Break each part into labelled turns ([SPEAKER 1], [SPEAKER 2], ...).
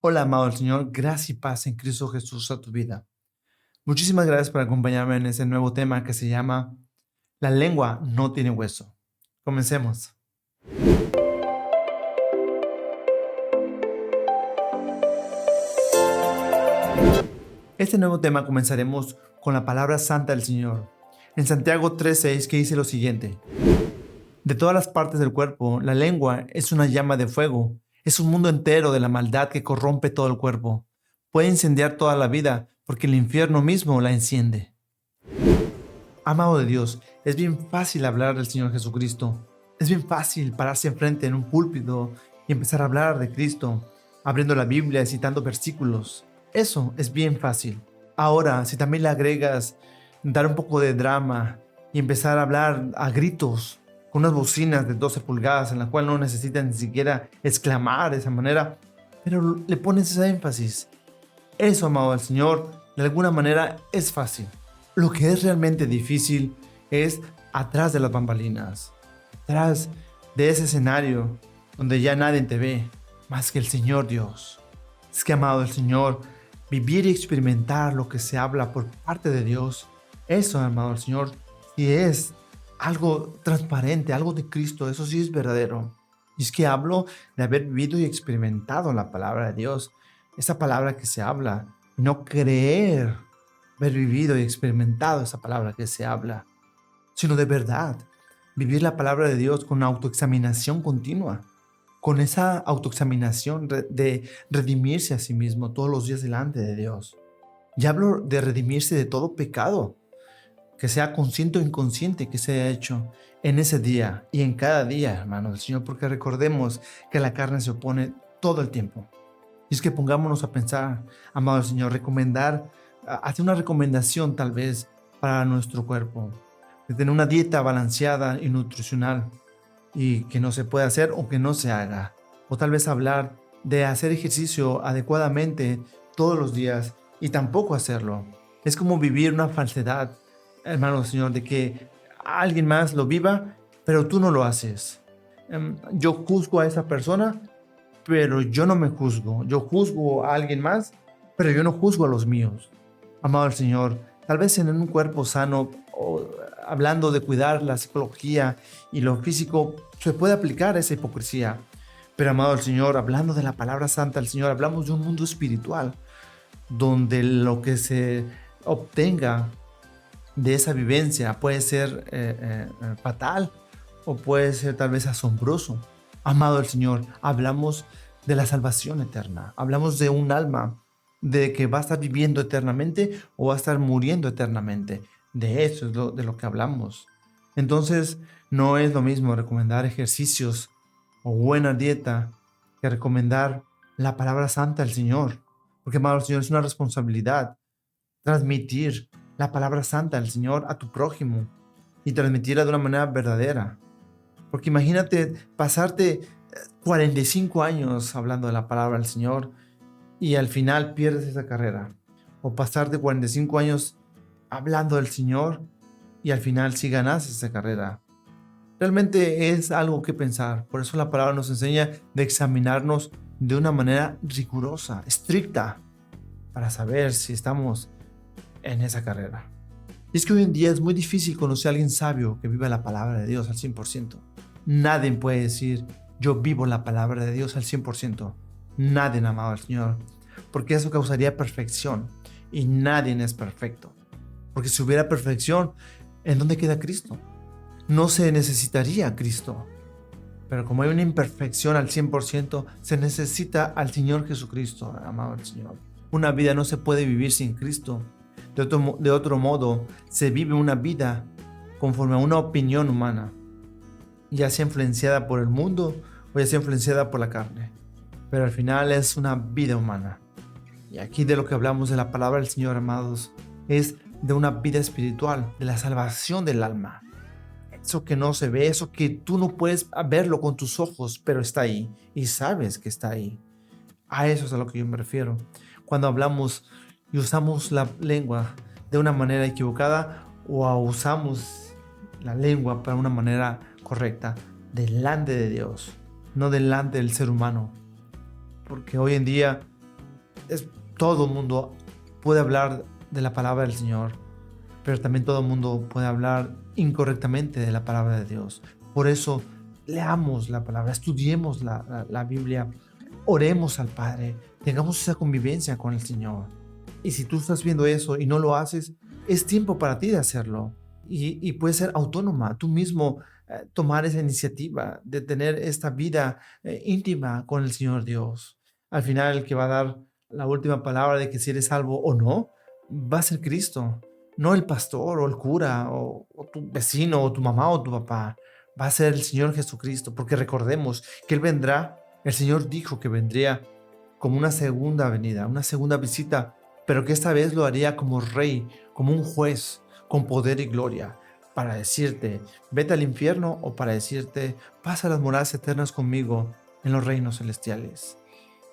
[SPEAKER 1] Hola, amado del Señor, gracia y paz en Cristo Jesús a tu vida. Muchísimas gracias por acompañarme en este nuevo tema que se llama La lengua no tiene hueso. Comencemos. Este nuevo tema comenzaremos con la palabra santa del Señor. En Santiago 3:6 que dice lo siguiente: De todas las partes del cuerpo, la lengua es una llama de fuego, es un mundo entero de la maldad que corrompe todo el cuerpo. Puede incendiar toda la vida porque el infierno mismo la enciende. Amado de Dios, es bien fácil hablar del Señor Jesucristo. Es bien fácil pararse enfrente en un púlpito y empezar a hablar de Cristo, abriendo la Biblia y citando versículos. Eso es bien fácil. Ahora, si también le agregas dar un poco de drama y empezar a hablar a gritos con unas bocinas de 12 pulgadas en la cual no necesitan ni siquiera exclamar de esa manera, pero le pones ese énfasis. Eso, amado del Señor, de alguna manera es fácil. Lo que es realmente difícil es atrás de las bambalinas, atrás de ese escenario donde ya nadie te ve más que el Señor Dios. Es que, amado del Señor, vivir y experimentar lo que se habla por parte de Dios, eso, amado del Señor, si es algo transparente, algo de Cristo, eso sí es verdadero. Y es que hablo de haber vivido y experimentado la palabra de Dios, esa palabra que se habla, y no creer haber vivido y experimentado esa palabra que se habla, sino de verdad vivir la palabra de Dios con autoexaminación continua, con esa autoexaminación de redimirse a sí mismo todos los días delante de Dios. Y hablo de redimirse de todo pecado, que sea consciente o inconsciente que se haya hecho en ese día y en cada día, hermanos del Señor, porque recordemos que la carne se opone todo el tiempo. Y es que pongámonos a pensar, amado Señor, hacer una recomendación tal vez para nuestro cuerpo, de tener una dieta balanceada y nutricional y que no se puede hacer o que no se haga. O tal vez hablar de hacer ejercicio adecuadamente todos los días y tampoco hacerlo. Es como vivir una falsedad, hermano Señor, de que alguien más lo viva, pero tú no lo haces. Yo juzgo a esa persona, pero yo no me juzgo. Yo juzgo a alguien más, pero yo no juzgo a los míos. Amado al Señor, tal vez en un cuerpo sano, o hablando de cuidar la psicología y lo físico, se puede aplicar esa hipocresía. Pero amado al Señor, hablando de la palabra santa del Señor, hablamos de un mundo espiritual, donde lo que se obtenga de esa vivencia puede ser fatal o puede ser tal vez asombroso. Amado el Señor, hablamos de la salvación eterna, hablamos de un alma, de que va a estar viviendo eternamente o va a estar muriendo eternamente. De eso es de lo que hablamos. Entonces, no es lo mismo recomendar ejercicios o buena dieta que recomendar la palabra santa del Señor. Porque, amado Señor, es una responsabilidad transmitir la palabra santa del Señor a tu prójimo y transmitirla de una manera verdadera. Porque imagínate pasarte 45 años hablando de la palabra del Señor y al final pierdes esa carrera. O pasarte 45 años hablando del Señor y al final sí ganas esa carrera. Realmente es algo que pensar. Por eso la palabra nos enseña de examinarnos de una manera rigurosa, estricta, para saber si estamos en esa carrera. Y es que hoy en día es muy difícil conocer a alguien sabio que viva la palabra de Dios al 100%. Nadie puede decir, yo vivo la palabra de Dios al 100%. Nadie, amado al Señor. Porque eso causaría perfección. Y nadie es perfecto. Porque si hubiera perfección, ¿en dónde queda Cristo? No se necesitaría Cristo. Pero como hay una imperfección al 100%, se necesita al Señor Jesucristo, amado al Señor. Una vida no se puede vivir sin Cristo. De otro modo, se vive una vida conforme a una opinión humana, ya sea influenciada por el mundo o ya sea influenciada por la carne. Pero al final es una vida humana. Y aquí de lo que hablamos de la palabra del Señor, amados, es de una vida espiritual, de la salvación del alma. Eso que no se ve, eso que tú no puedes verlo con tus ojos, pero está ahí y sabes que está ahí. A eso es a lo que yo me refiero. Cuando hablamos y usamos la lengua de una manera equivocada o usamos la lengua para una manera correcta delante de Dios, no delante del ser humano. Porque hoy en día todo el mundo puede hablar de la palabra del Señor, pero también todo el mundo puede hablar incorrectamente de la palabra de Dios. Por eso, leamos la palabra, estudiemos la Biblia, oremos al Padre, tengamos esa convivencia con el Señor. Y si tú estás viendo eso y no lo haces, es tiempo para ti de hacerlo. Y puedes ser autónoma, tú mismo tomar esa iniciativa de tener esta vida íntima con el Señor Dios. Al final, el que va a dar la última palabra de que si eres salvo o no, va a ser Cristo, no el pastor o el cura o tu vecino o tu mamá o tu papá. Va a ser el Señor Jesucristo, porque recordemos que Él vendrá. El Señor dijo que vendría como una segunda venida, una segunda visita, pero que esta vez lo haría como rey, como un juez, con poder y gloria, para decirte, vete al infierno, o para decirte, pasa las moradas eternas conmigo en los reinos celestiales.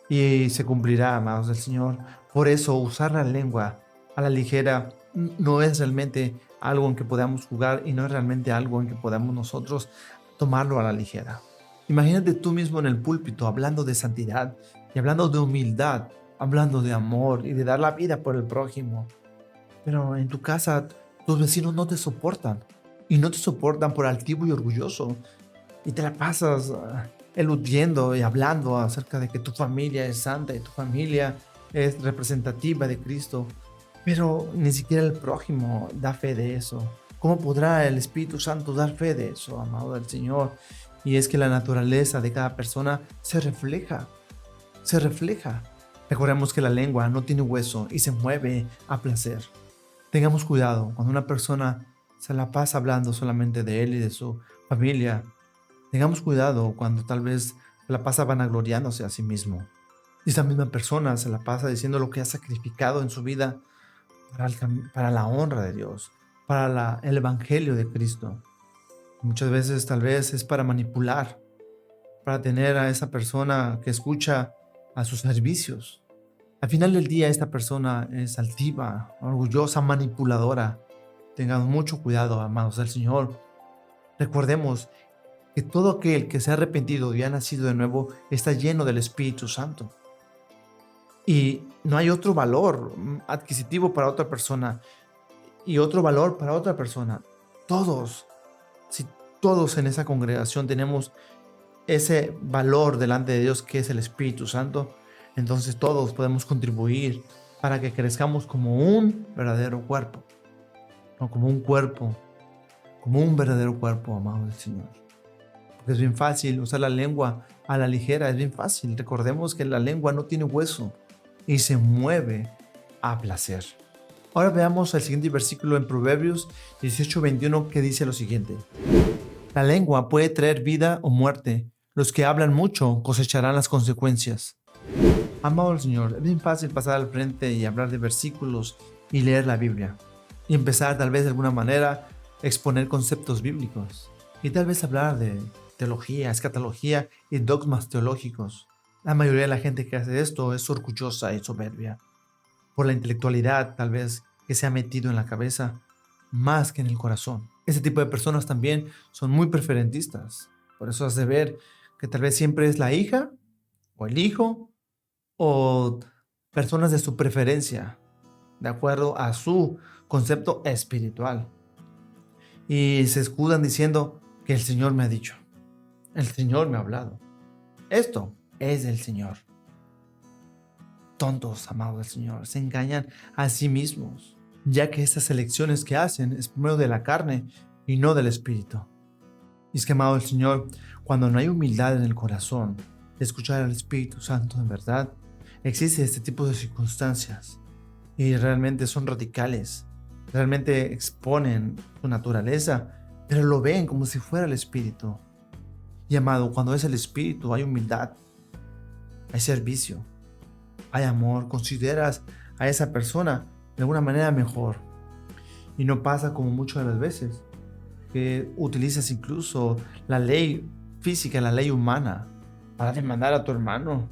[SPEAKER 1] Y se cumplirá, amados del Señor. Por eso, usar la lengua a la ligera no es realmente algo en que podamos jugar, y no es realmente algo en que podamos nosotros tomarlo a la ligera. Imagínate tú mismo en el púlpito hablando de santidad y hablando de humildad, hablando de amor y de dar la vida por el prójimo. Pero en tu casa tus vecinos no te soportan, y no te soportan por altivo y orgulloso, y te la pasas eludiendo y hablando acerca de que tu familia es santa y tu familia es representativa de Cristo, pero ni siquiera el prójimo da fe de eso. ¿Cómo podrá el Espíritu Santo dar fe de eso, amado del Señor? Y es que la naturaleza de cada persona se refleja. Recordemos que la lengua no tiene hueso y se mueve a placer. Tengamos cuidado cuando una persona se la pasa hablando solamente de él y de su familia. Tengamos cuidado cuando tal vez se la pasa vanagloriándose a sí mismo. Y esa misma persona se la pasa diciendo lo que ha sacrificado en su vida para la honra de Dios, para el evangelio de Cristo. Muchas veces tal vez es para manipular, para tener a esa persona que escucha a sus servicios. Al final del día, esta persona es altiva, orgullosa, manipuladora. Tengamos mucho cuidado, amados del Señor. Recordemos que todo aquel que se ha arrepentido y ha nacido de nuevo está lleno del Espíritu Santo. Y no hay otro valor adquisitivo para otra persona y otro valor para otra persona. Si todos en esa congregación tenemos ese valor delante de Dios, que es el Espíritu Santo, entonces todos podemos contribuir para que crezcamos como un verdadero cuerpo, no como un cuerpo, como un verdadero cuerpo, amado del Señor. Porque es bien fácil usar la lengua a la ligera, es bien fácil. Recordemos que la lengua no tiene hueso y se mueve a placer. Ahora veamos el siguiente versículo en Proverbios 18:21, que dice lo siguiente: la lengua puede traer vida o muerte. Los que hablan mucho cosecharán las consecuencias. Amado del Señor, es bien fácil pasar al frente y hablar de versículos y leer la Biblia. Y empezar tal vez de alguna manera a exponer conceptos bíblicos. Y tal vez hablar de teología, escatología y dogmas teológicos. La mayoría de la gente que hace esto es orgullosa y soberbia, por la intelectualidad tal vez que se ha metido en la cabeza más que en el corazón. Ese tipo de personas también son muy preferentistas. Por eso has de ver que tal vez siempre es la hija o el hijo o personas de su preferencia, de acuerdo a su concepto espiritual. Y se escudan diciendo que el Señor me ha dicho, el Señor me ha hablado. Esto es del Señor. Tontos, amados del Señor, se engañan a sí mismos, ya que estas elecciones que hacen es por medio de la carne y no del Espíritu. Y es que, amado del Señor, cuando no hay humildad en el corazón de escuchar al Espíritu Santo en verdad, existe este tipo de circunstancias y realmente son radicales, realmente exponen su naturaleza, pero lo ven como si fuera el Espíritu. Y amado, cuando es el Espíritu hay humildad, hay servicio, hay amor, consideras a esa persona de alguna manera mejor. Y no pasa como muchas de las veces, que utilizas incluso la ley física, la ley humana, para demandar a tu hermano,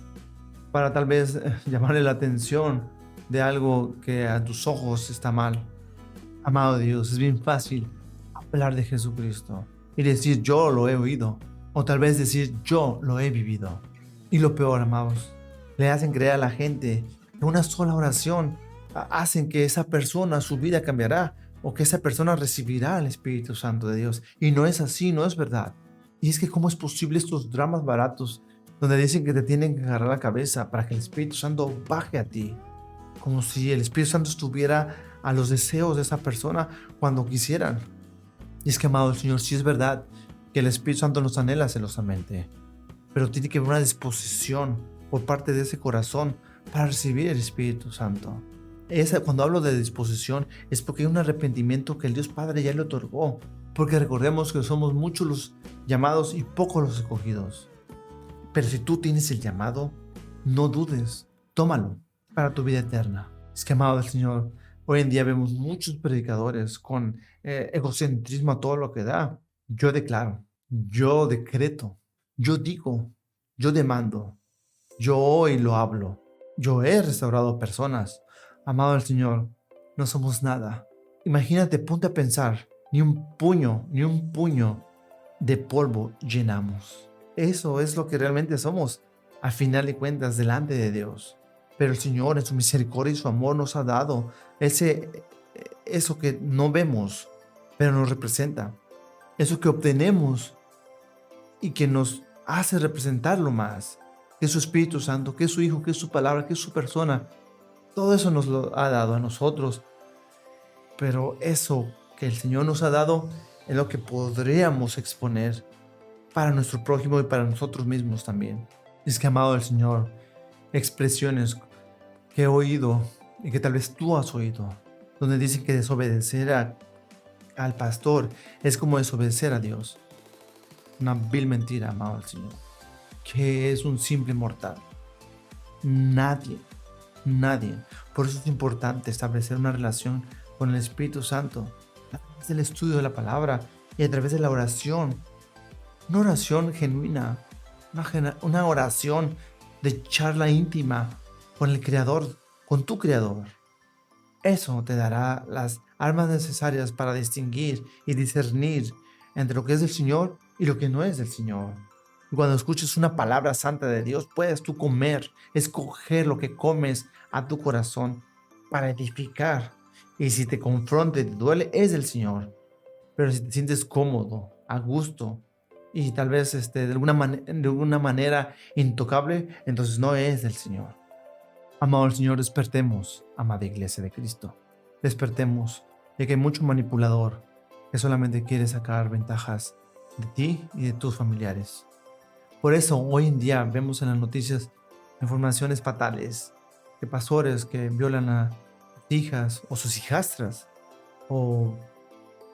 [SPEAKER 1] para tal vez llamarle la atención de algo que a tus ojos está mal. Amado Dios, es bien fácil hablar de Jesucristo y decir yo lo he oído, o tal vez decir yo lo he vivido. Y lo peor, amados, le hacen creer a la gente Una sola oración hacen que esa persona, su vida cambiará, o que esa persona recibirá el Espíritu Santo de Dios. Y no es así, no es verdad. Y es que cómo es posible estos dramas baratos donde dicen que te tienen que agarrar la cabeza para que el Espíritu Santo baje a ti, como si el Espíritu Santo estuviera a los deseos de esa persona cuando quisieran. Y es que, amado el Señor, sí es verdad que el Espíritu Santo nos anhela celosamente, pero tiene que haber una disposición por parte de ese corazón para recibir el Espíritu Santo. Cuando hablo de disposición es porque hay un arrepentimiento que el Dios Padre ya le otorgó, porque recordemos que somos muchos los llamados y pocos los escogidos. Pero si tú tienes el llamado, no dudes, tómalo para tu vida eterna. Es que, amado del Señor, hoy en día vemos muchos predicadores con egocentrismo a todo lo que da. Yo declaro, yo decreto, yo digo, yo demando, yo hoy lo hablo, yo he restaurado personas. Amado del Señor, no somos nada. Imagínate, ponte a pensar, ni un puño de polvo llenamos. Eso es lo que realmente somos, a final de cuentas, delante de Dios. Pero el Señor, en su misericordia y su amor, nos ha dado eso que no vemos, pero nos representa. Eso que obtenemos y que nos hace representarlo más. Que es su Espíritu Santo, que es su Hijo, que es su palabra, que es su persona. Todo eso nos lo ha dado a nosotros. Pero eso que el Señor nos ha dado es lo que podríamos exponer para nuestro prójimo y para nosotros mismos también. Es que, amado del Señor, expresiones que he oído y que tal vez tú has oído, donde dicen que desobedecer al pastor es como desobedecer a Dios. Una vil mentira, amado del Señor, que es un simple mortal. Nadie. Por eso es importante establecer una relación con el Espíritu Santo a través del estudio de la palabra y a través de la oración. Una oración genuina, una oración de charla íntima con el Creador, con tu Creador. Eso te dará las armas necesarias para distinguir y discernir entre lo que es del Señor y lo que no es del Señor. Y cuando escuches una palabra santa de Dios, puedes tú escoger lo que comes a tu corazón para edificar. Y si te confronta y te duele, es del Señor. Pero si te sientes cómodo, a gusto, y tal vez de alguna manera intocable, entonces no es del Señor. Amado el Señor, despertemos, amada Iglesia de Cristo. Despertemos, ya que hay mucho manipulador que solamente quiere sacar ventajas de ti y de tus familiares. Por eso hoy en día vemos en las noticias informaciones fatales de pastores que violan a hijas o sus hijastras, o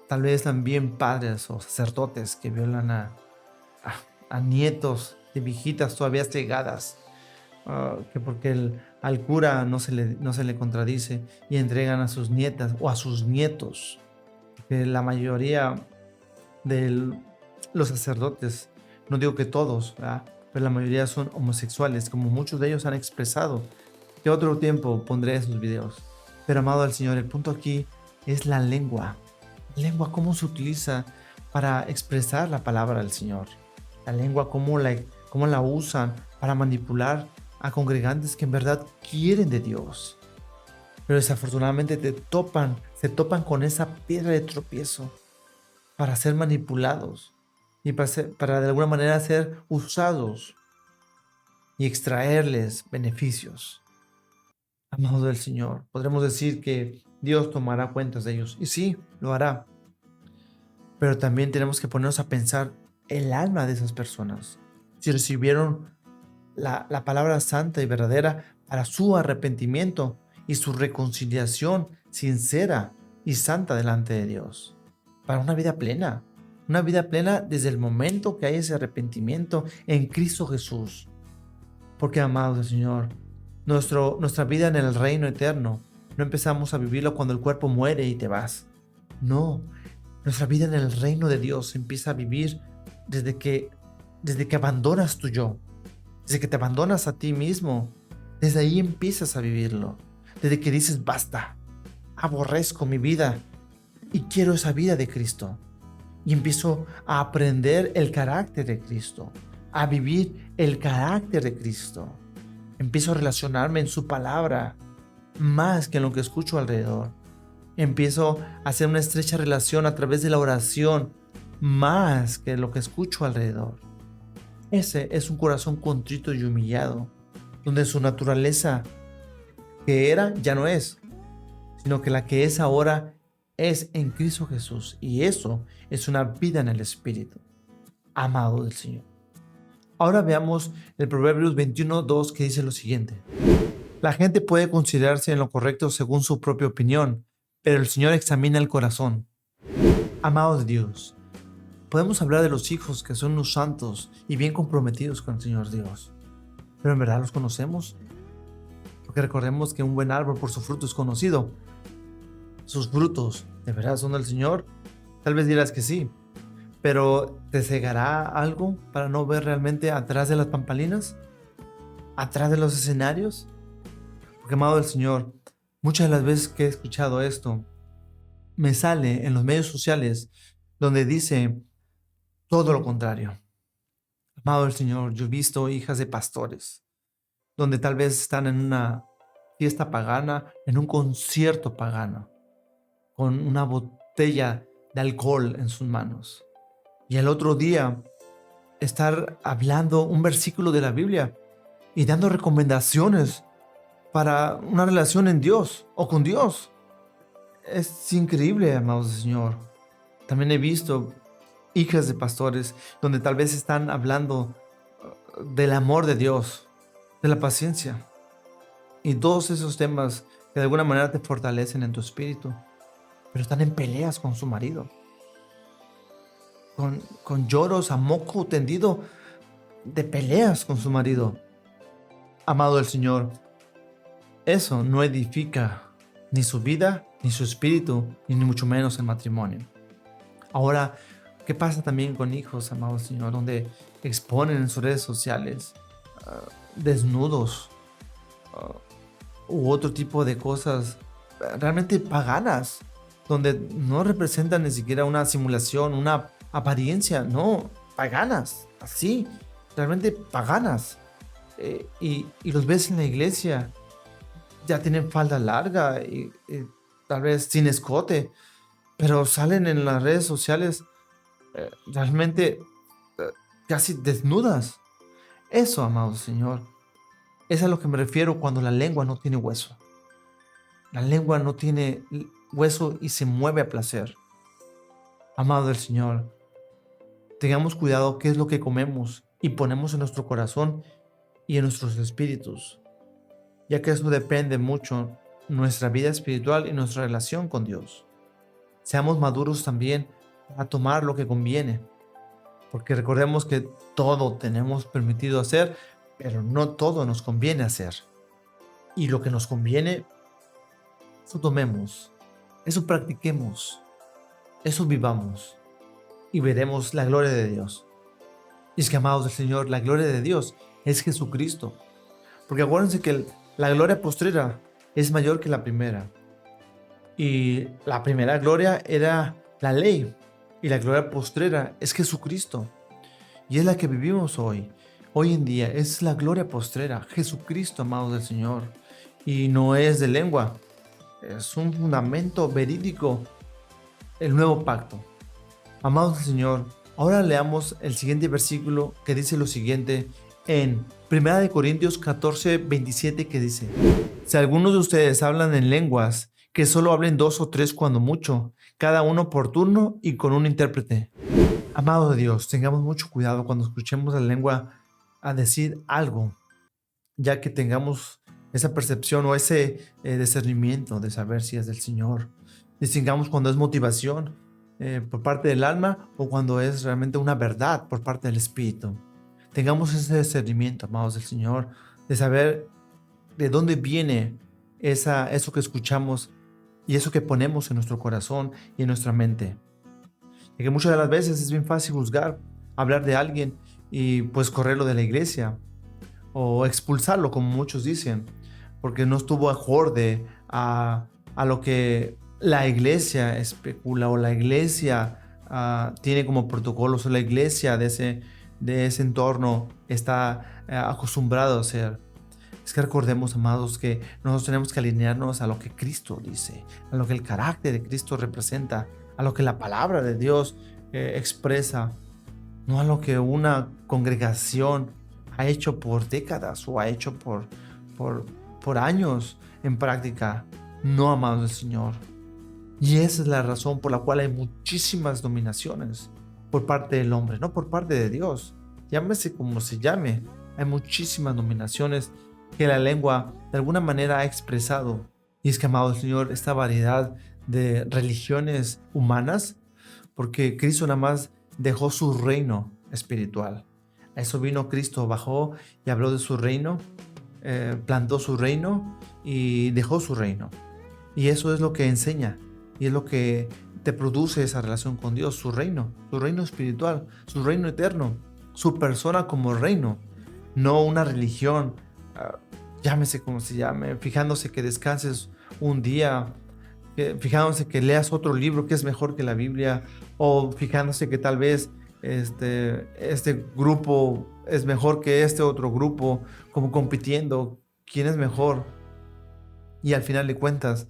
[SPEAKER 1] tal vez también padres o sacerdotes que violan a nietos de viejitas todavía cegadas, que porque al cura no se le contradice y entregan a sus nietas o a sus nietos. Que la mayoría de los sacerdotes, no digo que todos, ¿verdad?, pero la mayoría son homosexuales, como muchos de ellos han expresado. Que otro tiempo pondré esos videos. Pero, amado del Señor, el punto aquí es la lengua. La lengua, cómo se utiliza para expresar la palabra del Señor. La lengua, cómo la usan para manipular a congregantes que en verdad quieren de Dios. Pero desafortunadamente se topan con esa piedra de tropiezo para ser manipulados y para de alguna manera ser usados y extraerles beneficios. Amados del Señor, podremos decir que Dios tomará cuentas de ellos, y sí, lo hará. Pero también tenemos que ponernos a pensar el alma de esas personas. Si recibieron la palabra santa y verdadera para su arrepentimiento y su reconciliación sincera y santa delante de Dios. Para una vida plena. Una vida plena desde el momento que hay ese arrepentimiento en Cristo Jesús. Porque, amados del Señor, nuestra vida en el reino eterno no empezamos a vivirlo cuando el cuerpo muere y te vas. No, nuestra vida en el reino de Dios se empieza a vivir desde que abandonas tu yo, desde que te abandonas a ti mismo. Desde ahí empiezas a vivirlo. Desde que dices basta, aborrezco mi vida y quiero esa vida de Cristo. Y empiezo a aprender el carácter de Cristo, a vivir el carácter de Cristo. Empiezo a relacionarme en su palabra más que en lo que escucho alrededor. Empiezo a hacer una estrecha relación a través de la oración más que lo que escucho alrededor. Ese es un corazón contrito y humillado, donde su naturaleza que era ya no es, sino que la que es ahora es en Cristo Jesús. Y eso es una vida en el Espíritu, amado del Señor. Ahora veamos el Proverbios 21:2 que dice lo siguiente. La gente puede considerarse en lo correcto según su propia opinión, pero el Señor examina el corazón. Amados de Dios, podemos hablar de los hijos que son unos santos y bien comprometidos con el Señor Dios, pero ¿en verdad los conocemos? Porque recordemos que un buen árbol por su fruto es conocido. ¿Sus frutos de verdad son del Señor? Tal vez dirás que sí, pero ¿te cegará algo para no ver realmente atrás de las pampalinas? ¿Atrás de los escenarios? Porque, amado del Señor, muchas de las veces que he escuchado esto, me sale en los medios sociales donde dice todo lo contrario. Amado del Señor, yo he visto hijas de pastores, donde tal vez están en una fiesta pagana, en un concierto pagano, con una botella de alcohol en sus manos. Y el otro día estar hablando un versículo de la Biblia y dando recomendaciones para una relación en Dios o con Dios. Es increíble, amados del Señor. También he visto hijas de pastores donde tal vez están hablando del amor de Dios, de la paciencia y todos esos temas que de alguna manera te fortalecen en tu espíritu, pero están en peleas con su marido, con lloros a moco tendido de peleas con su marido. Amado del Señor, eso no edifica ni su vida, ni su espíritu, ni mucho menos el matrimonio. Ahora, ¿qué pasa también con hijos, amado Señor, donde exponen en sus redes sociales desnudos u otro tipo de cosas realmente paganas, donde no representan ni siquiera una simulación, una apariencia, no, paganas, así, realmente paganas? Y los ves en la iglesia, ya tienen falda larga y tal vez sin escote, pero salen en las redes sociales realmente casi desnudas. Eso, amado Señor, es a lo que me refiero cuando la lengua no tiene hueso. La lengua no tiene hueso y se mueve a placer. Amado del Señor, tengamos cuidado qué es lo que comemos y ponemos en nuestro corazón y en nuestros espíritus, ya que eso depende mucho nuestra vida espiritual y nuestra relación con Dios. Seamos maduros también a tomar lo que conviene, porque recordemos que todo tenemos permitido hacer, pero no todo nos conviene hacer. Y lo que nos conviene, eso tomemos, eso practiquemos, eso vivamos y veremos la gloria de Dios. Y es que, amados del Señor, la gloria de Dios es Jesucristo. Porque acuérdense que la gloria postrera es mayor que la primera. Y la primera gloria era la ley. Y la gloria postrera es Jesucristo. Y es la que vivimos hoy. Hoy en día es la gloria postrera, Jesucristo, amados del Señor. Y no es de lengua. Es un fundamento verídico. El nuevo pacto. Amados del Señor, ahora leamos el siguiente versículo que dice lo siguiente en 1 Corintios 14:27, que dice: si algunos de ustedes hablan en lenguas, que solo hablen 2 o 3 cuando mucho, cada uno por turno y con un intérprete. Amado de Dios, tengamos mucho cuidado cuando escuchemos la lengua a decir algo, ya que tengamos esa percepción o ese discernimiento de saber si es del Señor. Distingamos cuando es motivación por parte del alma o cuando es realmente una verdad por parte del Espíritu. Tengamos ese discernimiento, amados del Señor, de saber de dónde viene eso que escuchamos y eso que ponemos en nuestro corazón y en nuestra mente. Y que muchas de las veces es bien fácil juzgar, hablar de alguien y pues correrlo de la iglesia o expulsarlo, como muchos dicen, porque no estuvo acorde a lo que la iglesia especula o la iglesia tiene como protocolos o la iglesia de ese entorno está acostumbrado a hacer. Es que recordemos, amados, que nosotros tenemos que alinearnos a lo que Cristo dice, a lo que el carácter de Cristo representa, a lo que la palabra de Dios expresa, no a lo que una congregación ha hecho por décadas o ha hecho por, por años en práctica. No, amados del Señor. Y esa es la razón por la cual hay muchísimas dominaciones por parte del hombre, no por parte de Dios. Llámese como se llame, hay muchísimas dominaciones que la lengua de alguna manera ha expresado. Y es que, amado Señor, esta variedad de religiones humanas, porque Cristo nada más dejó su reino espiritual. A eso vino Cristo, bajó y habló de su reino, plantó su reino y dejó su reino. Y eso es lo que enseña y es lo que te produce esa relación con Dios, su reino espiritual, su reino eterno, su persona como reino, no una religión, llámese como se llame, fijándose que descanses un día, fijándose que leas otro libro que es mejor que la Biblia, o fijándose que tal vez este grupo es mejor que este otro grupo, como compitiendo, ¿quién es mejor? Y al final de cuentas,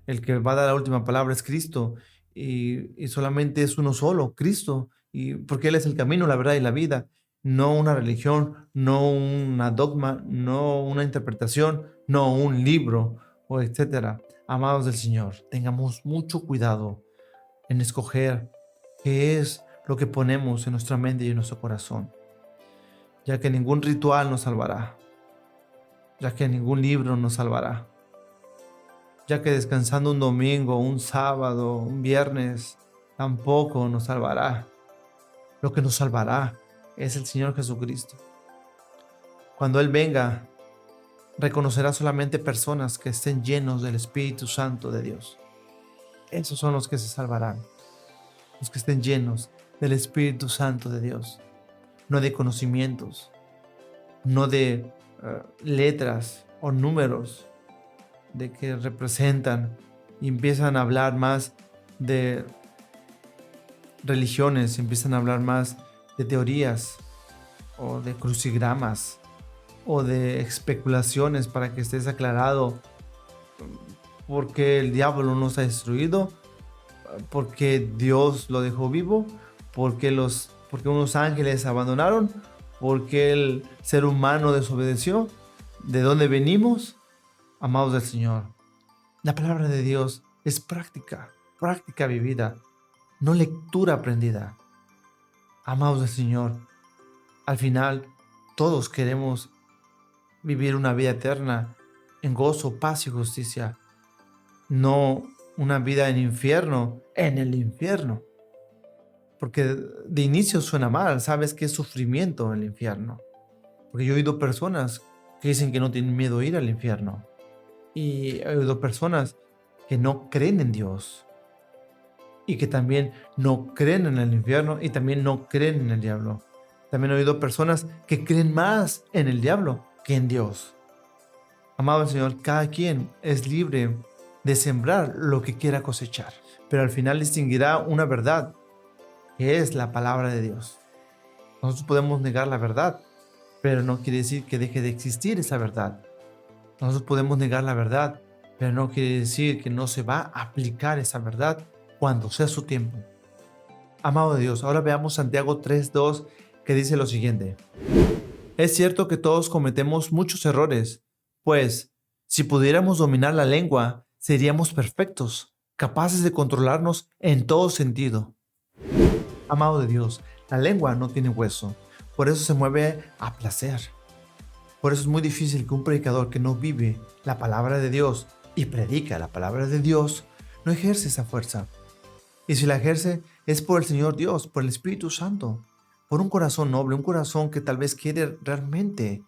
[SPEAKER 1] el que va a dar la última palabra es Cristo, y solamente es uno solo, Cristo, y porque Él es el camino, la verdad y la vida, no una religión, no una dogma, no una interpretación, no un libro, o etcétera. Amados del Señor, tengamos mucho cuidado en escoger qué es lo que ponemos en nuestra mente y en nuestro corazón, ya que ningún ritual nos salvará, ya que ningún libro nos salvará, ya que descansando un domingo, un sábado, un viernes, tampoco nos salvará. Lo que nos salvará es el Señor Jesucristo. Cuando Él venga, reconocerá solamente personas que estén llenos del Espíritu Santo de Dios. Esos son los que se salvarán, los que estén llenos del Espíritu Santo de Dios, no de conocimientos, no de letras o números de que representan y empiezan a hablar más de religiones, empiezan a hablar más de teorías o de crucigramas o de especulaciones para que estés aclarado porque el diablo nos ha destruido, porque Dios lo dejó vivo, porque unos ángeles abandonaron, porque el ser humano desobedeció, de dónde venimos. Amados del Señor, la palabra de Dios es práctica, práctica vivida, no lectura aprendida. Amados del Señor, al final todos queremos vivir una vida eterna en gozo, paz y justicia, no una vida en el infierno. Porque de inicio suena mal, sabes que es sufrimiento el infierno. Porque yo he oído personas que dicen que no tienen miedo a ir al infierno. Y he oído personas que no creen en Dios y que también no creen en el infierno y también no creen en el diablo. También he oído personas que creen más en el diablo que en Dios. Amado Señor, cada quien es libre de sembrar lo que quiera cosechar, pero al final distinguirá una verdad, que es la palabra de Dios. Nosotros podemos negar la verdad, pero no quiere decir que deje de existir esa verdad. Nosotros podemos negar la verdad, pero no quiere decir que no se va a aplicar esa verdad cuando sea su tiempo. Amado de Dios, ahora veamos Santiago 3:2, que dice lo siguiente: es cierto que todos cometemos muchos errores, pues si pudiéramos dominar la lengua, seríamos perfectos, capaces de controlarnos en todo sentido. Amado de Dios, la lengua no tiene hueso, por eso se mueve a placer. Por eso es muy difícil que un predicador que no vive la palabra de Dios y predica la palabra de Dios, no ejerce esa fuerza. Y si la ejerce, es por el Señor Dios, por el Espíritu Santo, por un corazón noble, un corazón que tal vez quiere realmente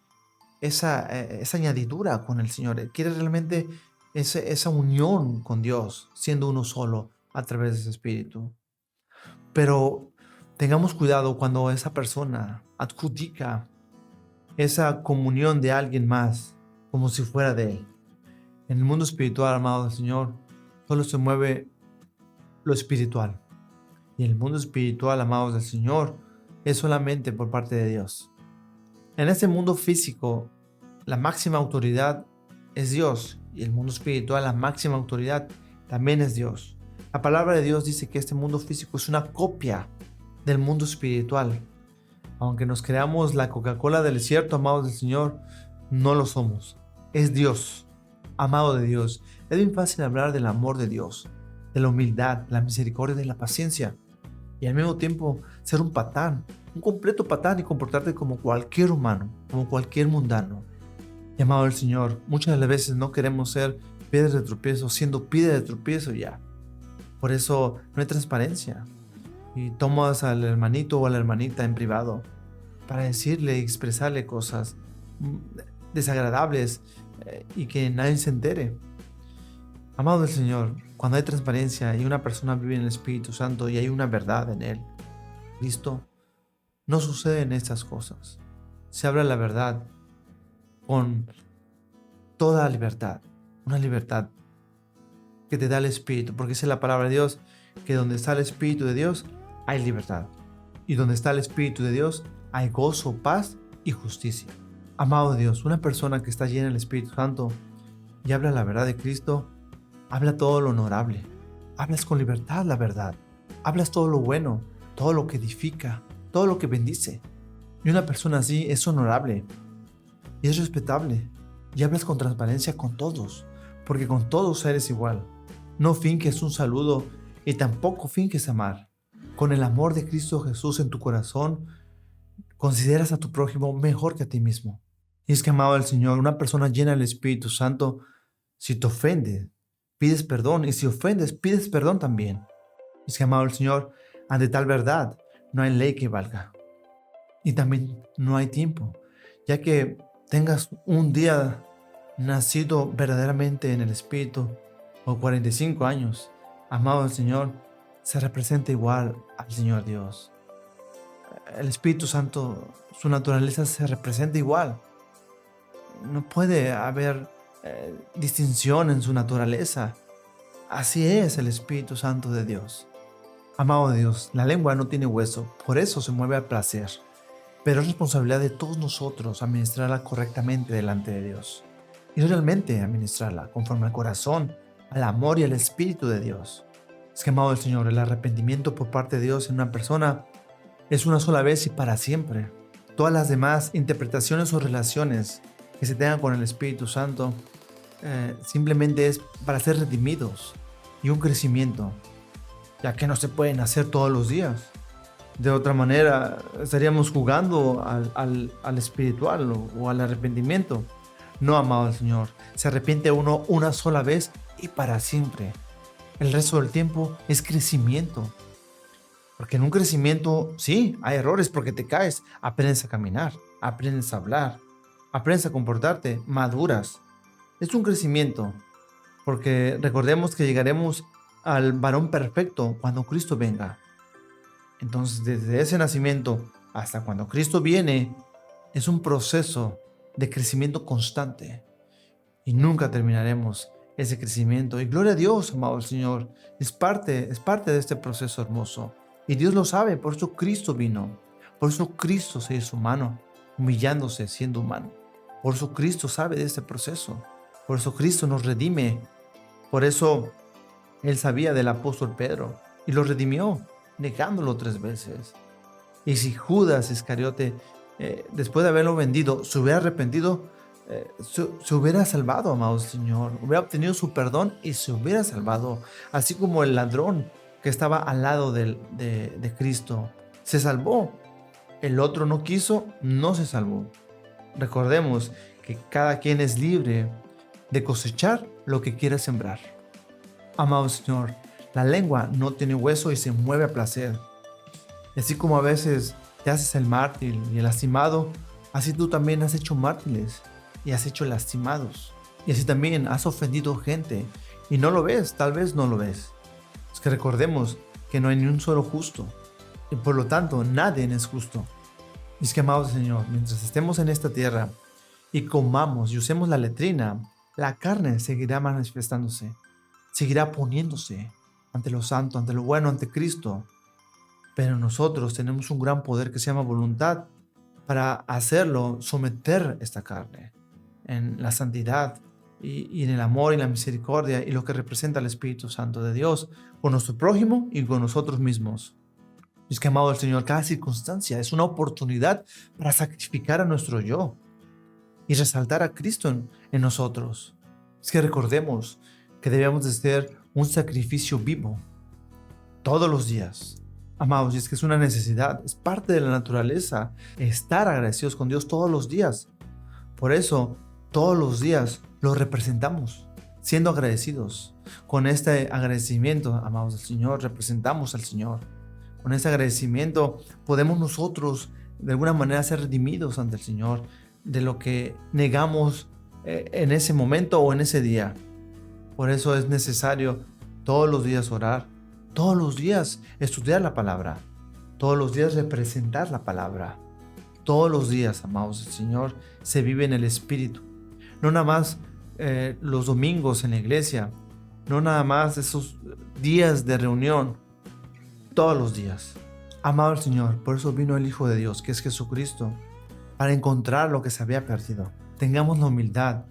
[SPEAKER 1] esa añadidura con el Señor, quiere realmente esa unión con Dios, siendo uno solo a través de ese Espíritu. Pero tengamos cuidado cuando esa persona adjudica esa comunión de alguien más como si fuera de Él. En el mundo espiritual, amado del Señor, solo se mueve lo espiritual. Y en el mundo espiritual, amados del Señor, es solamente por parte de Dios. En este mundo físico, la máxima autoridad es Dios, y el mundo espiritual, la máxima autoridad también es Dios. La palabra de Dios dice que este mundo físico es una copia del mundo espiritual. Aunque nos creamos la Coca-Cola del desierto, amados del Señor, no lo somos. Es Dios, amado de Dios. Es bien fácil hablar del amor de Dios, de la humildad, la misericordia y la paciencia. Y al mismo tiempo ser un patán, un completo patán, y comportarte como cualquier humano, como cualquier mundano. Y amado del Señor, muchas de las veces no queremos ser piedras de tropiezo, siendo piedra de tropiezo ya. Por eso no hay transparencia. Y tomas al hermanito o a la hermanita en privado para decirle y expresarle cosas desagradables y que nadie se entere. Amado del Señor, cuando hay transparencia y una persona vive en el Espíritu Santo y hay una verdad en él, Cristo, no suceden estas cosas. Se habla la verdad con toda libertad, una libertad que te da el Espíritu, porque dice la palabra de Dios que donde está el Espíritu de Dios hay libertad, y donde está el Espíritu de Dios hay gozo, paz y justicia. Amado Dios, una persona que está llena del Espíritu Santo y habla la verdad de Cristo, habla todo lo honorable, hablas con libertad la verdad, hablas todo lo bueno, todo lo que edifica, todo lo que bendice. Y una persona así es honorable y es respetable, y hablas con transparencia con todos, porque con todos eres igual. No finges un saludo y tampoco finges amar. Con el amor de Cristo Jesús en tu corazón, consideras a tu prójimo mejor que a ti mismo. Y es que, amado del Señor, una persona llena del Espíritu Santo, si te ofende, pides perdón, y si ofendes, pides perdón también. Y es que, amado del Señor, ante tal verdad, no hay ley que valga. Y también no hay tiempo, ya que tengas un día nacido verdaderamente en el Espíritu, o 45 años, amado del Señor, se representa igual al Señor Dios. El Espíritu Santo, su naturaleza se representa igual. No puede haber distinción en su naturaleza. Así es el Espíritu Santo de Dios. Amado de Dios, la lengua no tiene hueso, por eso se mueve al placer. Pero es responsabilidad de todos nosotros administrarla correctamente delante de Dios. Y realmente administrarla conforme al corazón, al amor y al Espíritu de Dios. Es que, amado del Señor, el arrepentimiento por parte de Dios en una persona es una sola vez y para siempre. Todas las demás interpretaciones o relaciones que se tengan con el Espíritu Santo simplemente es para ser redimidos y un crecimiento, ya que no se pueden hacer todos los días. De otra manera, estaríamos jugando al espiritual o al arrepentimiento. No, amado del Señor, se arrepiente uno una sola vez y para siempre. El resto del tiempo es crecimiento. Porque en un crecimiento, sí, hay errores porque te caes, aprendes a caminar, aprendes a hablar, aprendes a comportarte, maduras. Es un crecimiento, porque recordemos que llegaremos al varón perfecto cuando Cristo venga. Entonces, desde ese nacimiento hasta cuando Cristo viene, es un proceso de crecimiento constante. Y nunca terminaremos ese crecimiento. Y gloria a Dios, amado Señor, es parte de este proceso hermoso. Y Dios lo sabe, por eso Cristo vino. Por eso Cristo se hizo humano, humillándose siendo humano. Por eso Cristo sabe de este proceso. Por eso Cristo nos redime. Por eso Él sabía del apóstol Pedro y lo redimió, negándolo 3 veces. Y si Judas Iscariote, después de haberlo vendido, se hubiera arrepentido, se hubiera salvado, amado Señor. Hubiera obtenido su perdón y se hubiera salvado. Así como el ladrón que estaba al lado de Cristo se salvó. El otro no quiso, no se salvó. Recordemos que cada quien es libre de cosechar lo que quiera sembrar. Amado Señor, la lengua no tiene hueso y se mueve a placer. Así como a veces te haces el mártir y el lastimado, así tú también has hecho mártires y has hecho lastimados. Y así también has ofendido gente y no lo ves, tal vez no lo ves. Es que recordemos que no hay ni un solo justo y por lo tanto nadie es justo. Y es que, amado Señor, mientras estemos en esta tierra y comamos y usemos la letrina, la carne seguirá manifestándose, seguirá poniéndose ante lo santo, ante lo bueno, ante Cristo. Pero nosotros tenemos un gran poder que se llama voluntad para hacerlo, someter esta carne. en la santidad y en el amor y la misericordia y lo que representa el Espíritu Santo de Dios con nuestro prójimo y con nosotros mismos. Es que, amado el Señor, cada circunstancia es una oportunidad para sacrificar a nuestro yo y resaltar a Cristo en nosotros. Es que recordemos que debemos de ser un sacrificio vivo todos los días. Amados, y es que es una necesidad, es parte de la naturaleza estar agradecidos con Dios todos los días. Por eso, todos los días lo representamos, siendo agradecidos. Con este agradecimiento, amados del Señor, representamos al Señor. Con este agradecimiento podemos nosotros de alguna manera ser redimidos ante el Señor de lo que negamos en ese momento o en ese día. Por eso es necesario todos los días orar, todos los días estudiar la palabra, todos los días representar la palabra. Todos los días, amados del Señor, se vive en el Espíritu. No nada más los domingos en la iglesia, no nada más esos días de reunión, todos los días. Amado el Señor, por eso vino el Hijo de Dios, que es Jesucristo, para encontrar lo que se había perdido. Tengamos la humildad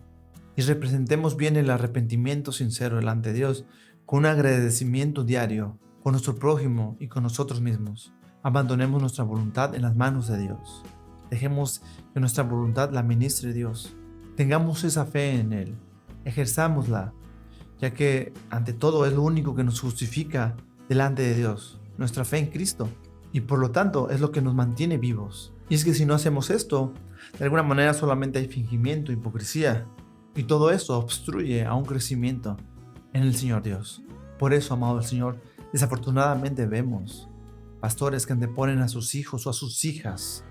[SPEAKER 1] y representemos bien el arrepentimiento sincero delante de Dios con un agradecimiento diario con nuestro prójimo y con nosotros mismos. Abandonemos nuestra voluntad en las manos de Dios. Dejemos que nuestra voluntad la ministre Dios. Tengamos esa fe en Él. Ejerzámosla, ya que ante todo es lo único que nos justifica delante de Dios. Nuestra fe en Cristo, y por lo tanto es lo que nos mantiene vivos. Y es que si no hacemos esto, de alguna manera solamente hay fingimiento, hipocresía, y todo eso obstruye a un crecimiento en el Señor Dios. Por eso, amado del Señor, desafortunadamente vemos pastores que anteponen a sus hijos o a sus hijas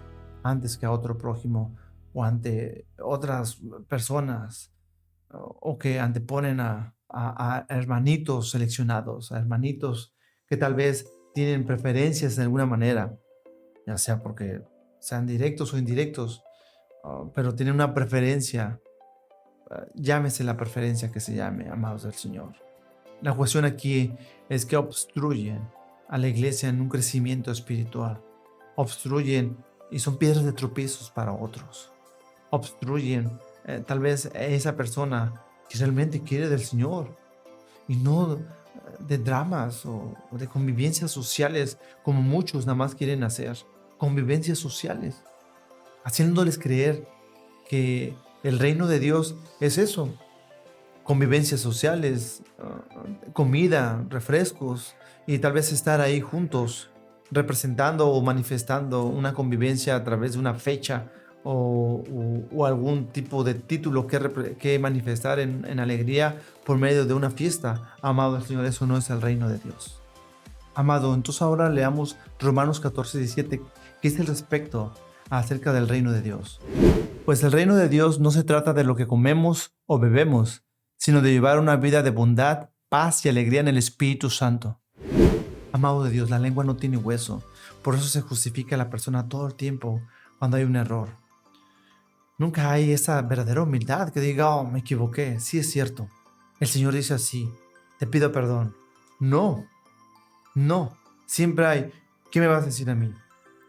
[SPEAKER 1] antes que a otro prójimo o ante otras personas, o que anteponen a hermanitos seleccionados, a hermanitos que tal vez tienen preferencias de alguna manera, ya sea porque sean directos o indirectos, pero tienen una preferencia, llámese la preferencia que se llame, amados del Señor. La cuestión aquí es que obstruyen a la iglesia en un crecimiento espiritual, obstruyen y son piedras de tropiezos para otros, obstruyen tal vez a esa persona que realmente quiere del Señor y no de dramas o de convivencias sociales como muchos nada más quieren hacer. Convivencias sociales, haciéndoles creer que el reino de Dios es eso. Convivencias sociales, comida, refrescos y tal vez estar ahí juntos representando o manifestando una convivencia a través de una fecha o algún tipo de título que manifestar en alegría por medio de una fiesta. Amado del Señor, eso no es el reino de Dios. Amado, entonces ahora leamos Romanos 14:17, que es el respecto acerca del reino de Dios. Pues el reino de Dios no se trata de lo que comemos o bebemos, sino de llevar una vida de bondad, paz y alegría en el Espíritu Santo. Amado de Dios, la lengua no tiene hueso, por eso se justifica a la persona todo el tiempo cuando hay un error. Nunca hay esa verdadera humildad que diga, oh, me equivoqué. Sí es cierto. El Señor dice así, te pido perdón. No. Siempre hay, ¿qué me vas a decir a mí?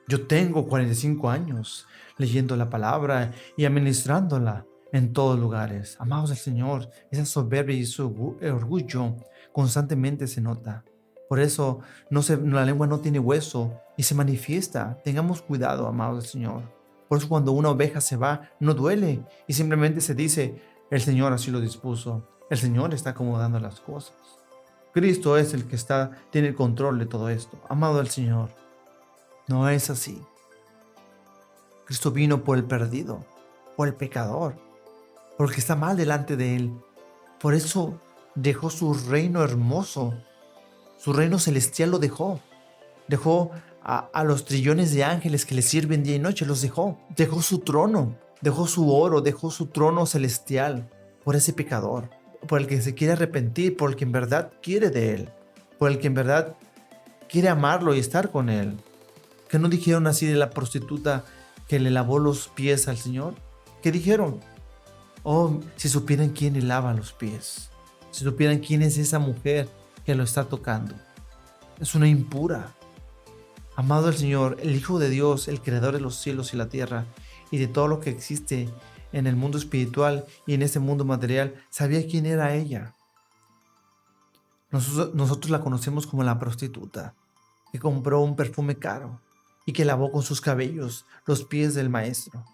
[SPEAKER 1] Yo tengo 45 años leyendo la palabra y administrándola en todos lugares. Amados del Señor, esa soberbia y su orgullo constantemente se nota. Por eso la lengua no tiene hueso y se manifiesta. Tengamos cuidado, amados del Señor. Por eso cuando una oveja se va, no duele y simplemente se dice, el Señor así lo dispuso. El Señor está acomodando las cosas. Cristo es el que tiene el control de todo esto. Amado del Señor, no es así. Cristo vino por el perdido, por el pecador, por el que está mal delante de Él. Por eso dejó su reino hermoso, su reino celestial lo dejó. Dejó a los trillones de ángeles que le sirven día y noche, los dejó. Dejó su trono, dejó su oro, dejó su trono celestial por ese pecador, por el que se quiere arrepentir, por el que en verdad quiere de Él, por el que en verdad quiere amarlo y estar con Él. ¿Que no dijeron así de la prostituta que le lavó los pies al Señor? ¿Qué dijeron? Oh, si supieran quién le lava los pies, si supieran quién es esa mujer que lo está tocando. Es una impura. Amado del Señor, el Hijo de Dios, el Creador de los cielos y la tierra y de todo lo que existe en el mundo espiritual y en este mundo material, sabía quién era ella. Nosotros la conocemos como la prostituta, que compró un perfume caro y que lavó con sus cabellos los pies del maestro.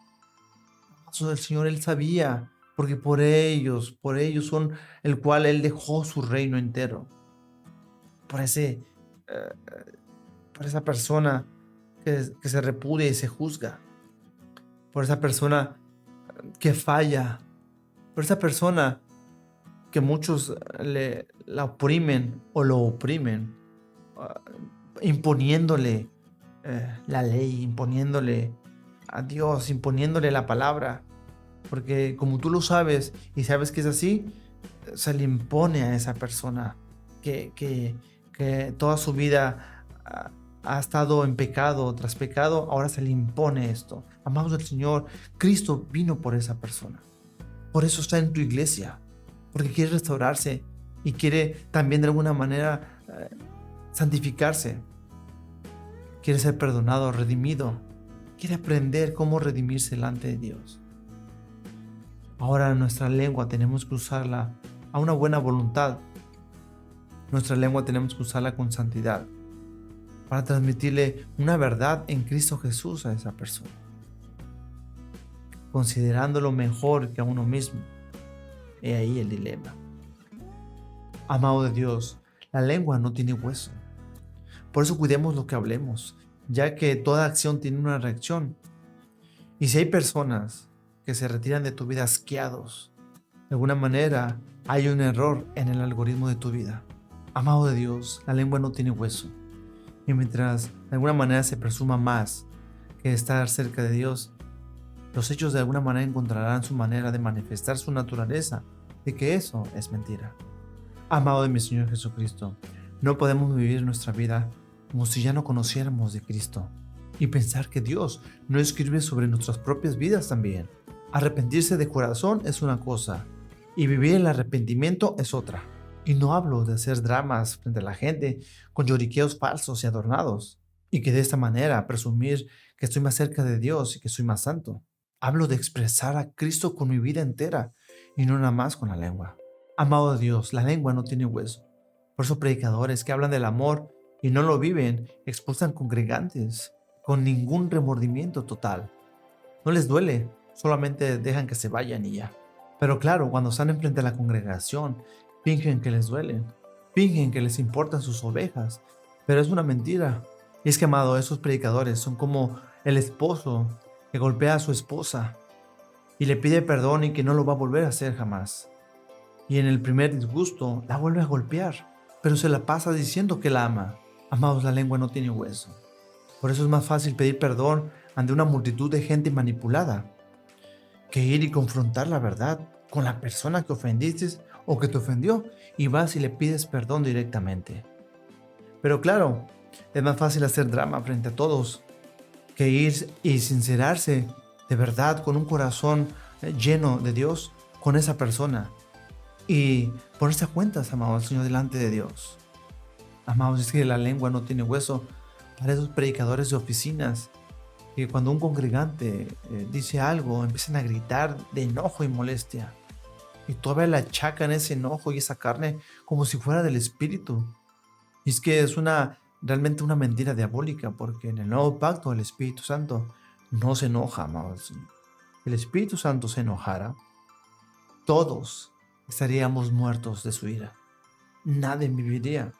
[SPEAKER 1] El Señor, Él sabía, porque por ellos son el cual Él dejó su reino entero. Por ese, eh, por esa persona que se repudia y se juzga. Por esa persona que falla. Por esa persona que muchos la oprimen o lo oprimen, ah, imponiéndole la ley, imponiéndole a Dios, imponiéndole la palabra. Porque como tú lo sabes y sabes que es así, se le impone a esa persona que toda su vida ha estado en pecado tras pecado, ahora se le impone esto. Amados del Señor, Cristo vino por esa persona. Por eso está en tu iglesia, porque quiere restaurarse y quiere también de alguna manera santificarse. Quiere ser perdonado, redimido. Quiere aprender cómo redimirse delante de Dios. Ahora nuestra lengua tenemos que usarla a una buena voluntad. Nuestra lengua tenemos que usarla con santidad para transmitirle una verdad en Cristo Jesús a esa persona, considerándolo mejor que a uno mismo. He ahí el dilema. Amado de Dios, la lengua no tiene hueso. Por eso cuidemos lo que hablemos, ya que toda acción tiene una reacción. Y si hay personas que se retiran de tu vida asqueados, de alguna manera hay un error en el algoritmo de tu vida. Amado de Dios, la lengua no tiene hueso. Y mientras de alguna manera se presuma más que estar cerca de Dios, los hechos de alguna manera encontrarán su manera de manifestar su naturaleza, de que eso es mentira. Amado de mi Señor Jesucristo, no podemos vivir nuestra vida como si ya no conociéramos de Cristo y pensar que Dios no escribe sobre nuestras propias vidas también. Arrepentirse de corazón es una cosa y vivir el arrepentimiento es otra. Y no hablo de hacer dramas frente a la gente con lloriqueos falsos y adornados y que de esta manera presumir que estoy más cerca de Dios y que soy más santo. Hablo de expresar a Cristo con mi vida entera y no nada más con la lengua. Amado de Dios, la lengua no tiene hueso. Por eso predicadores que hablan del amor y no lo viven expulsan congregantes con ningún remordimiento total. No les duele, solamente dejan que se vayan y ya. Pero claro, cuando están enfrente a la congregación, fingen que les duelen, fingen que les importan sus ovejas, pero es una mentira. Y es que, amado, esos predicadores son como el esposo que golpea a su esposa y le pide perdón y que no lo va a volver a hacer jamás. Y en el primer disgusto la vuelve a golpear, pero se la pasa diciendo que la ama. Amados, la lengua no tiene hueso. Por eso es más fácil pedir perdón ante una multitud de gente manipulada que ir y confrontar la verdad con la persona que ofendiste o que te ofendió y vas y le pides perdón directamente. Pero claro, es más fácil hacer drama frente a todos que ir y sincerarse de verdad con un corazón lleno de Dios con esa persona y ponerse a cuentas, amados, Señor, delante de Dios. Amados, es que la lengua no tiene hueso para esos predicadores de oficinas que cuando un congregante dice algo empiezan a gritar de enojo y molestia y todavía le achacan ese enojo y esa carne como si fuera del espíritu. Y es que es realmente una mentira diabólica, porque en el nuevo pacto el Espíritu Santo no se enoja, amados. Si el Espíritu Santo se enojara, todos estaríamos muertos de su ira. Nadie viviría.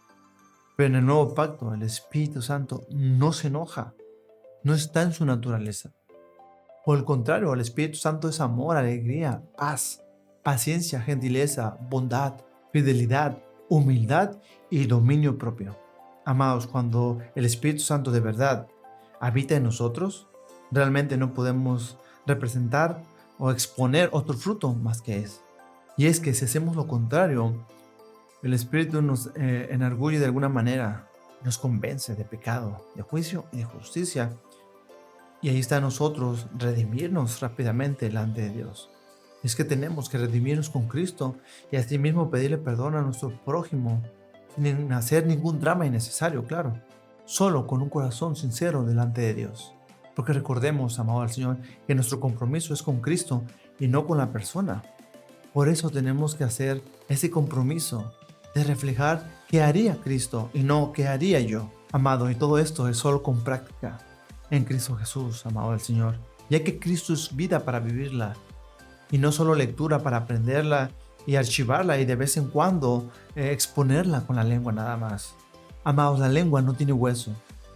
[SPEAKER 1] Pero en el nuevo pacto el Espíritu Santo no se enoja. No está en su naturaleza. Por el contrario, el Espíritu Santo es amor, alegría, paz, paciencia, gentileza, bondad, fidelidad, humildad y dominio propio. Amados, cuando el Espíritu Santo de verdad habita en nosotros, realmente no podemos representar o exponer otro fruto más que es. Y es que si hacemos lo contrario, el Espíritu nos enorgulle de alguna manera, nos convence de pecado, de juicio y de justicia. Y ahí está a nosotros redimirnos rápidamente delante de Dios. Es que tenemos que redimirnos con Cristo y así mismo pedirle perdón a nuestro prójimo sin hacer ningún drama innecesario, claro, solo con un corazón sincero delante de Dios. Porque recordemos, amado al Señor, que nuestro compromiso es con Cristo y no con la persona. Por eso tenemos que hacer ese compromiso de reflejar qué haría Cristo y no qué haría yo. Amado, y todo esto es solo con práctica en Cristo Jesús, amado del Señor, ya que Cristo es vida para vivirla y no solo lectura para aprenderla y archivarla y de vez en cuando exponerla con la lengua nada más. Amados, la lengua no tiene hueso,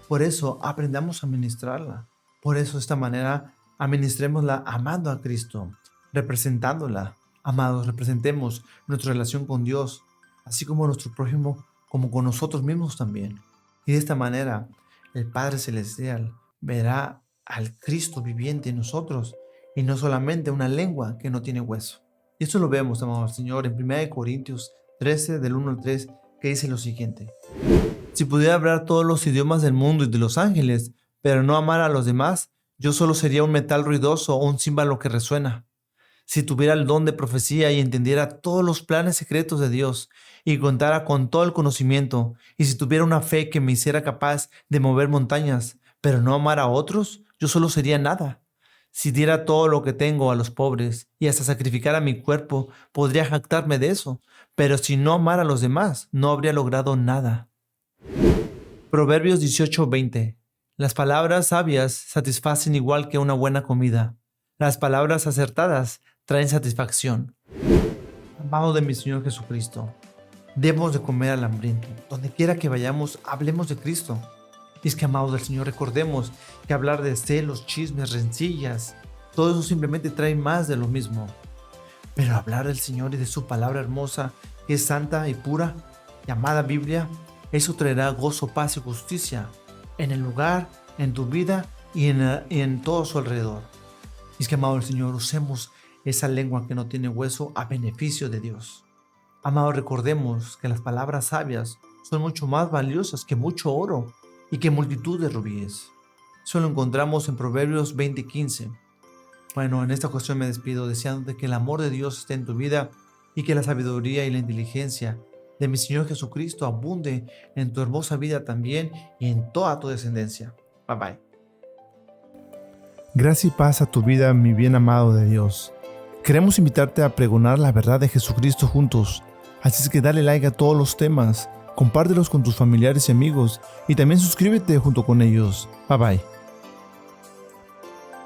[SPEAKER 1] por eso aprendamos a ministrarla. Por eso de esta manera administrémosla amando a Cristo, representándola. Amados, representemos nuestra relación con Dios, así como nuestro prójimo, como con nosotros mismos también. Y de esta manera, el Padre Celestial verá al Cristo viviente en nosotros y no solamente una lengua que no tiene hueso. Y esto lo vemos, amados Señor, en 1 Corintios 13, del 1 al 3, que dice lo siguiente. Si pudiera hablar todos los idiomas del mundo y de los ángeles, pero no amar a los demás, yo solo sería un metal ruidoso o un címbalo que resuena. Si tuviera el don de profecía y entendiera todos los planes secretos de Dios y contara con todo el conocimiento, y si tuviera una fe que me hiciera capaz de mover montañas, pero no amar a otros, yo solo sería nada. Si diera todo lo que tengo a los pobres y hasta sacrificara mi cuerpo, podría jactarme de eso, pero si no amara a los demás, no habría logrado nada. Proverbios 18:20. Las palabras sabias satisfacen igual que una buena comida. Las palabras acertadas traen satisfacción. Amado de mi Señor Jesucristo, debemos de comer al hambriento. Donde quiera que vayamos, hablemos de Cristo. Y es que, amados del Señor, recordemos que hablar de celos, chismes, rencillas, todo eso simplemente trae más de lo mismo. Pero hablar del Señor y de su palabra hermosa, que es santa y pura, llamada Biblia, eso traerá gozo, paz y justicia en el lugar, en tu vida y en todo su alrededor. Y es que, amado del Señor, usemos esa lengua que no tiene hueso a beneficio de Dios. Amado, recordemos que las palabras sabias son mucho más valiosas que mucho oro y que multitud de rubíes. Eso lo encontramos en Proverbios 20:15. Bueno, en esta ocasión me despido deseándote que el amor de Dios esté en tu vida y que la sabiduría y la inteligencia de mi Señor Jesucristo abunde en tu hermosa vida también y en toda tu descendencia. Bye bye. Gracia y paz a tu vida, mi bien amado de Dios. Queremos invitarte a pregonar la verdad de Jesucristo juntos. Así es que dale like a todos los temas, compártelos con tus familiares y amigos y también suscríbete junto con ellos. Bye bye.